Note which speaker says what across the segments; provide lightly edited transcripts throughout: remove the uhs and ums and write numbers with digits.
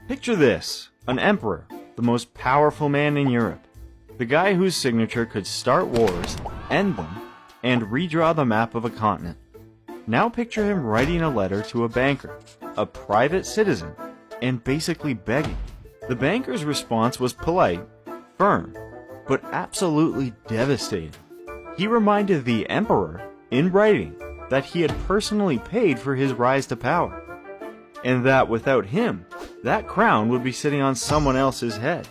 Speaker 1: Picture this, an emperor, the most powerful man in Europe. The guy whose signature could start wars, end them, and redraw the map of a continent. Now picture him writing a letter to a banker, a private citizen, and basically begging. The banker's response was polite, firm, but absolutely devastating. He reminded the emperor, in writing, that he had personally paid for his rise to power, and that without him, that crown would be sitting on someone else's head.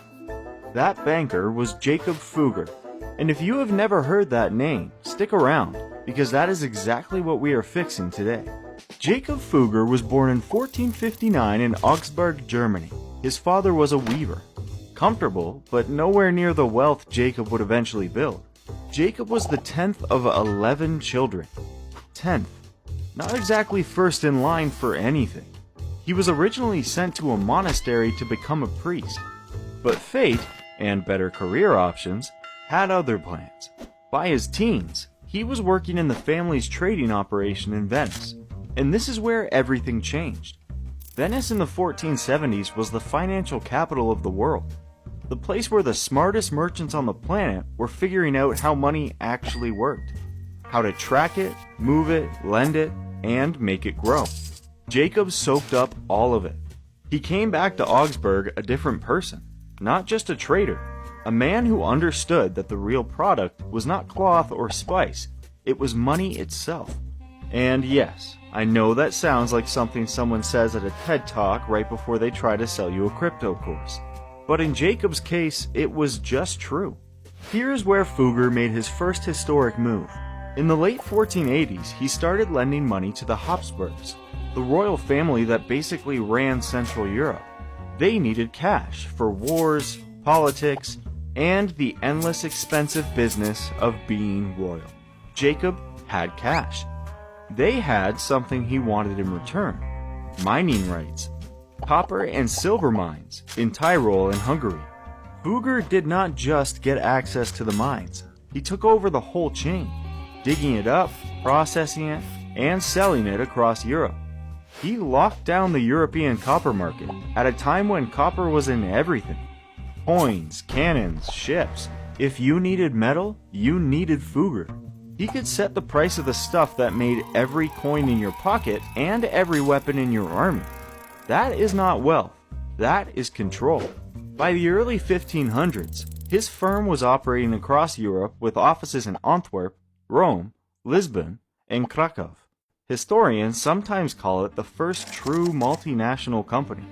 Speaker 1: That banker was Jakob Fugger, and if you have never heard that name, stick around, because that is exactly what we are fixing today. Jakob Fugger was born in 1459 in Augsburg, Germany. His father was a weaver. Comfortable, but nowhere near the wealth Jacob would eventually build. Jacob was the 10th of 11 children. 10th. Not exactly first in line for anything. He was originally sent to a monastery to become a priest, but fate, and better career options, had other plans. By his teens, he was working in the family's trading operation in Venice, and this is where everything changed. Venice in the 1470s was the financial capital of the world, the place where the smartest merchants on the planet were figuring out how money actually worked, how to track it, move it, lend it, and make it grow. Jacob soaked up all of it. He came back to Augsburg a different person, not just a trader, a man who understood that the real product was not cloth or spice, it was money itself. And yes, I know that sounds like something someone says at a TED Talk right before they try to sell you a crypto course. But in Jacob's case, it was just true. Here's where Fugger made his first historic move. In the late 1480s, he started lending money to the Habsburgs, the royal family that basically ran Central Europe. They needed cash for wars, politics, and the endless expensive business of being royal. Jacob had cash. They had something he wanted in return: mining rights, copper and silver mines in Tyrol and Hungary. Fugger did not just get access to the mines, he took over the whole chain, digging it up, processing it, and selling it across Europe. He locked down the European copper market at a time when copper was in everything. Coins, cannons, ships. If you needed metal, you needed Fugger. He could set the price of the stuff that made every coin in your pocket and every weapon in your army. That is not wealth, that is control. By the early 1500s, his firm was operating across Europe with offices in Antwerp, Rome, Lisbon, and Krakow. Historians sometimes call it the first true multinational company.